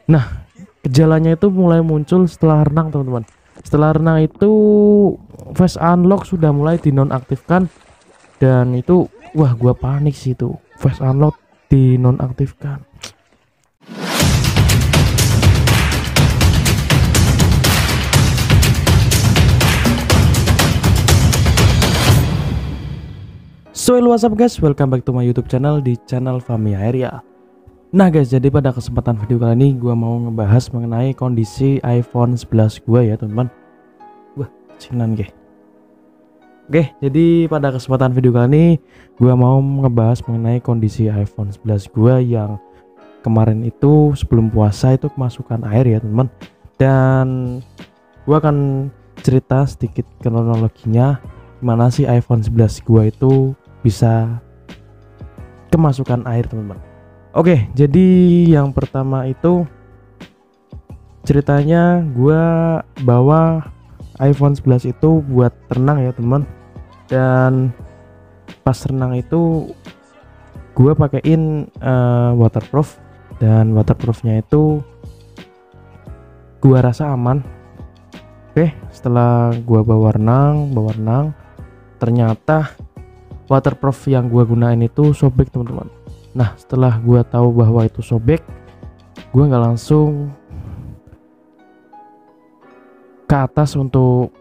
Nah, gejalanya itu mulai muncul setelah renang, teman-teman. Setelah renang itu face unlock sudah mulai dinonaktifkan, dan itu wah gua panik sih, itu face unlock dinonaktifkan. So hello, what's up guys, welcome back to my YouTube channel, di channel Fahmi Area. Nah guys, jadi pada kesempatan video kali ini gua mau ngebahas mengenai kondisi iPhone 11 gua ya teman-teman. Wah, cinan ge. Oke, jadi pada kesempatan video kali ini gua mau ngebahas mengenai kondisi iPhone 11 gua yang kemarin itu sebelum puasa itu kemasukan air ya teman-teman. Dan gua akan cerita sedikit kronologinya gimana sih iPhone 11 gua itu bisa kemasukan air teman-teman. Oke, jadi yang pertama itu ceritanya gua bawa iPhone 11 itu buat renang ya teman. Dan pas renang itu gua pakein waterproof, dan waterproofnya itu gua rasa aman. Oke, setelah gua bawa renang, ternyata waterproof yang gua gunain itu sobek teman-teman. Nah, setelah gua tahu bahwa itu sobek, gua nggak langsung ke atas untuk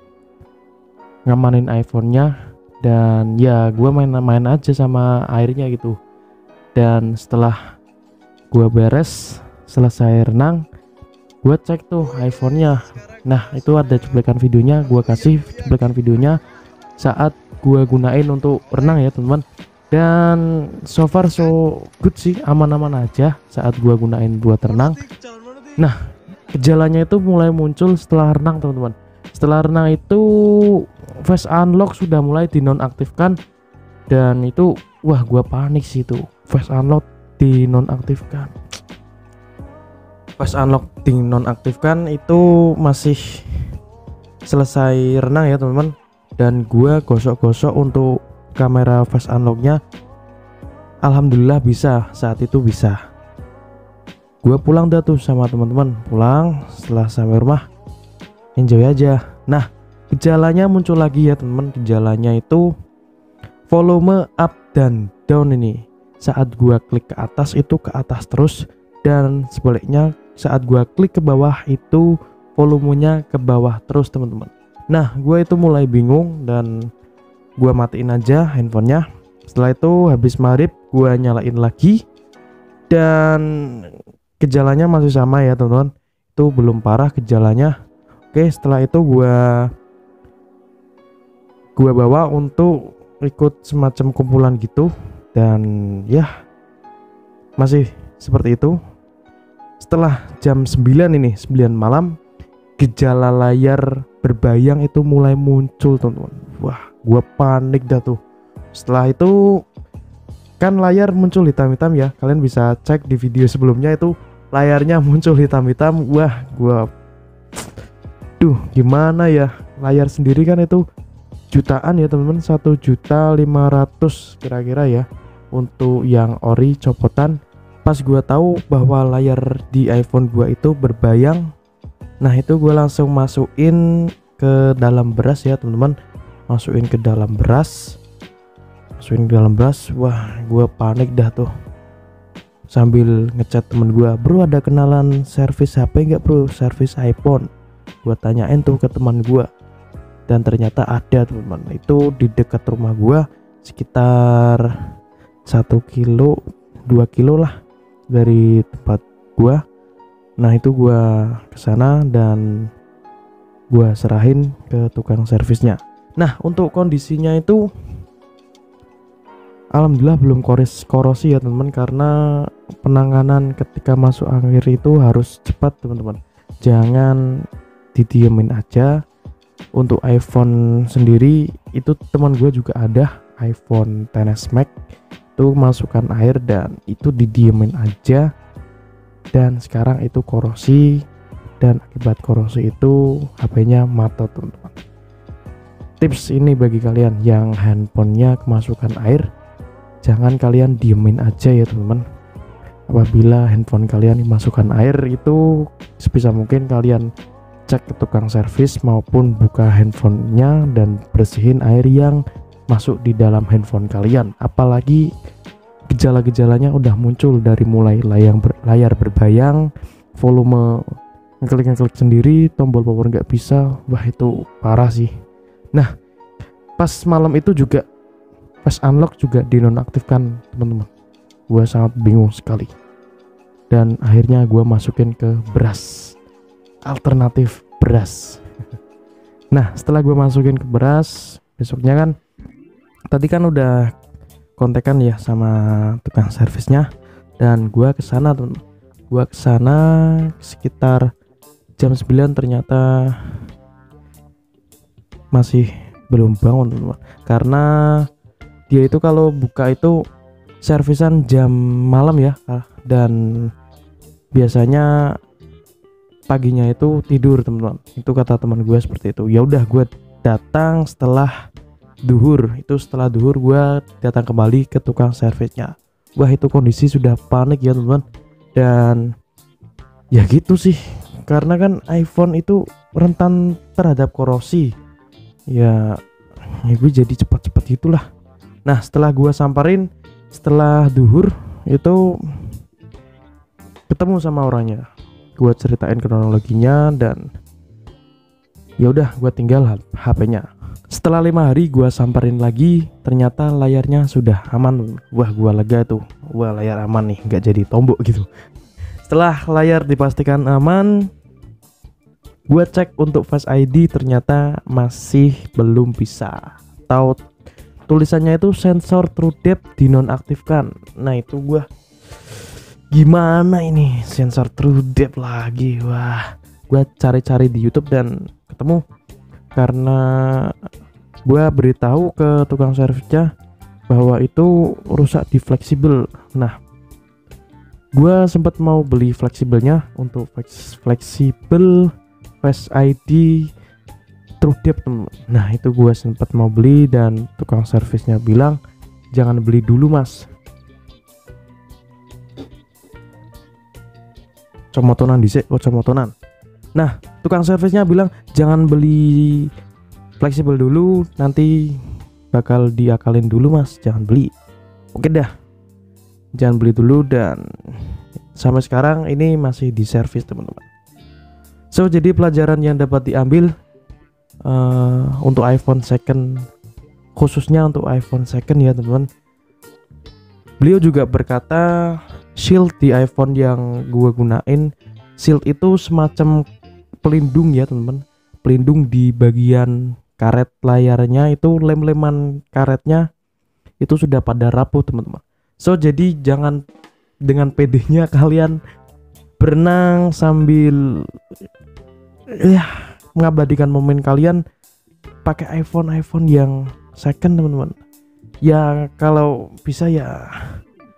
ngamanin iPhone-nya, dan ya gua main-main aja sama airnya gitu. Dan setelah gua selesai renang, gua cek tuh iPhone-nya. Nah, itu ada cuplikan videonya, gua kasih cuplikan videonya saat gua gunain untuk renang ya teman-teman. Dan so far so good sih, aman-aman aja saat gua gunain buat renang. Nah, gejalanya itu mulai muncul setelah renang teman-teman. Setelah renang itu face unlock sudah mulai dinonaktifkan, dan itu wah gua panik sih, itu face unlock dinonaktifkan. Face unlock dinonaktifkan itu masih selesai renang ya teman-teman. Dan gua gosok-gosok untuk kamera face unlocknya, alhamdulillah bisa, saat itu bisa. Gua pulang dah tuh sama teman-teman, pulang setelah sampai rumah enjoy aja. Nah, gejalanya muncul lagi ya teman-teman. Gejalanya itu volume up dan down ini. Saat gua klik ke atas itu ke atas terus, dan sebaliknya saat gua klik ke bawah itu volumenya ke bawah terus teman-teman. Nah, gue itu mulai bingung dan gue matiin aja handphonenya. Setelah itu habis maghrib gue nyalain lagi, dan gejalanya masih sama ya teman-teman. Itu belum parah gejalanya. Oke, setelah itu gue bawa untuk ikut semacam kumpulan gitu, dan ya masih seperti itu. Setelah jam 9 malam, gejala layar berbayang itu mulai muncul teman-teman. Wah, gua panik dah tuh. Setelah itu kan layar muncul hitam-hitam ya, kalian bisa cek di video sebelumnya, itu layarnya muncul hitam-hitam. Wah, gua gimana ya, layar sendiri kan itu jutaan ya teman-teman, 1.500.000 kira-kira ya untuk yang ori copotan. Pas gua tahu bahwa layar di iPhone gua itu berbayang, nah itu gue langsung masukin ke dalam beras ya teman-teman. Masukin ke dalam beras. Wah, gue panik dah tuh. Sambil ngechat temen gue, bro ada kenalan servis HP nggak bro, servis iPhone? Gue tanyain tuh ke teman gue, dan ternyata ada teman-teman. Itu di dekat rumah gue, sekitar 1 kilo 2 kilo lah dari tempat gue. Nah, itu gua kesana dan gua serahin ke tukang servisnya. Nah, untuk kondisinya itu alhamdulillah belum korosi ya teman-teman, karena penanganan ketika masuk air itu harus cepat teman-teman. Jangan didiemin aja. Untuk iPhone sendiri itu teman gue juga ada iPhone XS Max, itu masukkan air dan itu didiemin aja. Dan sekarang itu korosi, dan akibat korosi itu HP-nya mati teman-teman. Tips ini bagi kalian yang handphonenya kemasukan air, jangan kalian diemin aja ya teman-teman. apabila handphone kalian dimasukkan air, itu sebisa mungkin kalian cek ke tukang servis maupun buka handphonenya dan bersihin air yang masuk di dalam handphone kalian. Apalagi gejala-gejalanya udah muncul dari mulai layar berbayang, volume ngeklik sendiri, tombol power nggak bisa. Wah, itu parah sih. Nah, pas malam itu juga pas unlock juga dinonaktifkan teman-teman. Gue sangat bingung sekali, dan akhirnya gue masukin ke beras, alternatif beras. Nah, setelah gue masukin ke beras, besoknya kan tadi kan udah kontekan ya sama tukang servisnya, dan gue kesana teman. Gue kesana sekitar jam 9, ternyata masih belum bangun teman-teman, karena dia itu kalau buka itu servisan jam malam ya, dan biasanya paginya itu tidur teman-teman. Itu kata teman gue seperti itu. Ya udah, gue datang setelah duhur. Itu setelah duhur gue datang kembali ke tukang servisnya. Wah, itu kondisi sudah panik ya teman-teman. Dan ya gitu sih, karena kan iPhone itu rentan terhadap korosi. Ya gue jadi cepat-cepat itulah. Nah, setelah gue samperin setelah duhur itu ketemu sama orangnya, gue ceritain kronologinya, dan ya udah gue tinggal HP-nya. Setelah 5 hari gue samperin lagi, ternyata layarnya sudah aman. Wah, gue lega tuh. Wah, layar aman nih, nggak jadi tombok gitu. Setelah layar dipastikan aman, gue cek untuk Face ID, ternyata masih belum bisa. Atau tulisannya itu sensor true depth dinonaktifkan. Nah, itu gue gimana ini sensor true depth lagi. Wah, gue cari-cari di YouTube dan ketemu, karena gue beritahu ke tukang servisnya bahwa itu rusak di fleksibel. Nah, gue sempat mau beli fleksibelnya untuk fleksibel Face ID true depth. Nah, itu gue sempat mau beli, dan tukang servisnya bilang jangan beli dulu mas. Comotonan dhisik, comotonan. Nah, tukang servisnya bilang jangan beli fleksibel dulu, nanti bakal diakalin dulu mas, jangan beli. Oke dah, jangan beli dulu. Dan sampai sekarang ini masih di servis teman-teman. So, jadi pelajaran yang dapat diambil untuk iPhone second, khususnya untuk iPhone second ya teman-teman. Beliau juga berkata shield di iPhone yang gue gunain, shield itu semacam pelindung ya teman-teman, pelindung di bagian karet layarnya. Itu lem-leman karetnya itu sudah pada rapuh teman-teman. So, jadi jangan dengan pedenya kalian berenang sambil ya mengabadikan momen kalian pakai iPhone yang second teman-teman. Ya kalau bisa ya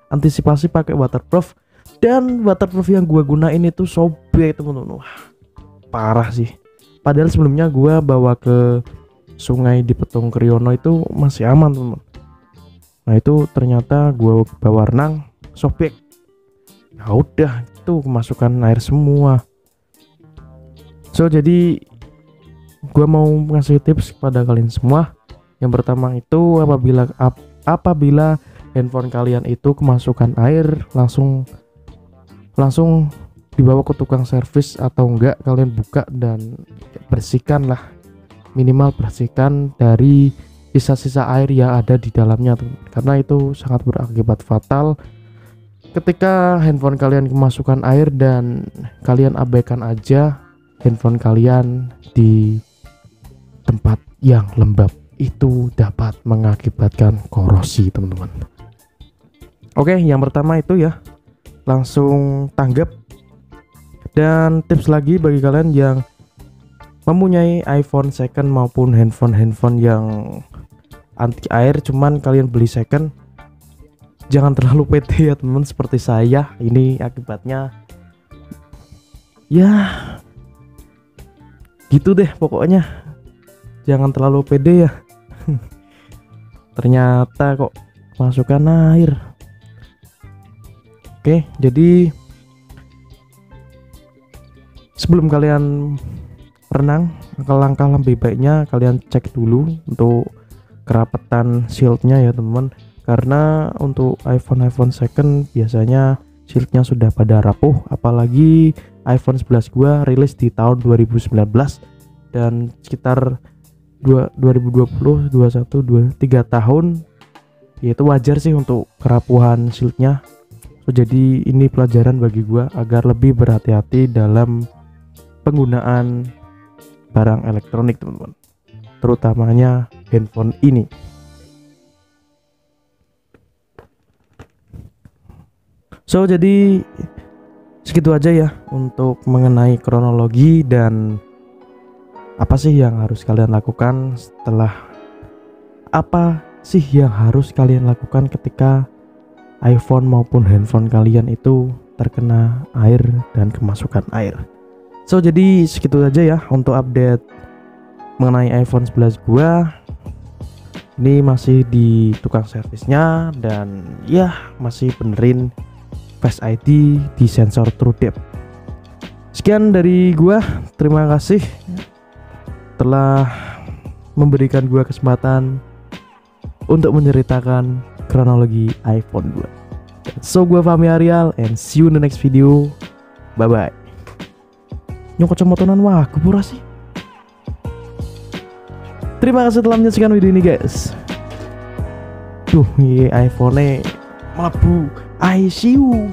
antisipasi pakai waterproof, dan waterproof yang gua gunain itu sobek teman-teman. Wah, parah sih. Padahal sebelumnya gua bawa ke sungai di Petung Kriono itu masih aman teman-teman. Nah, itu ternyata gua bawa renang sobek. Ya udah, itu kemasukan air semua. So, jadi gue mau ngasih tips kepada kalian semua. Yang pertama itu apabila handphone kalian itu kemasukan air, langsung dibawa ke tukang servis, atau enggak kalian buka dan bersihkan lah, minimal bersihkan dari sisa-sisa air yang ada di dalamnya tuh. Karena itu sangat berakibat fatal ketika handphone kalian kemasukan air dan kalian abaikan aja handphone kalian di tempat yang lembab. Itu dapat mengakibatkan korosi teman-teman. Oke, yang pertama itu ya, langsung tanggap. Dan tips lagi bagi kalian yang mempunyai iPhone second maupun handphone yang anti air cuman kalian beli second, jangan terlalu pede ya teman, seperti saya. Ini akibatnya ya gitu deh pokoknya. Jangan terlalu pede ya. Ternyata kok masukkan air. Oke, jadi sebelum kalian renang, langkah lebih baiknya kalian cek dulu untuk kerapatan shieldnya ya teman-teman, karena untuk iPhone second biasanya shieldnya sudah pada rapuh, apalagi iPhone 11 gua rilis di tahun 2019 dan sekitar 2020, 21, 3 tahun, yaitu wajar sih untuk kerapuhan shieldnya. So, jadi ini pelajaran bagi gua agar lebih berhati-hati dalam penggunaan barang elektronik teman-teman, terutamanya handphone ini. So, jadi segitu aja ya untuk mengenai kronologi dan apa sih yang harus kalian lakukan ketika iPhone maupun handphone kalian itu terkena air dan kemasukan air. So, jadi segitu aja ya untuk update mengenai iPhone 11 gua. Ini masih di tukang servisnya dan ya masih benerin Face ID di sensor TrueDepth. Sekian dari gua, terima kasih telah memberikan gua kesempatan untuk menceritakan kronologi iPhone 2. So, gua Fahmi Arial and see you in the next video. Bye bye. Nyokot comotonan wah kupura sih. Terima kasih telah menyaksikan video ini guys. Tuh, ini iPhone-nya melebu ICU.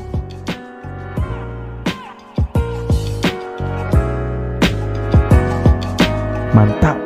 Mantap.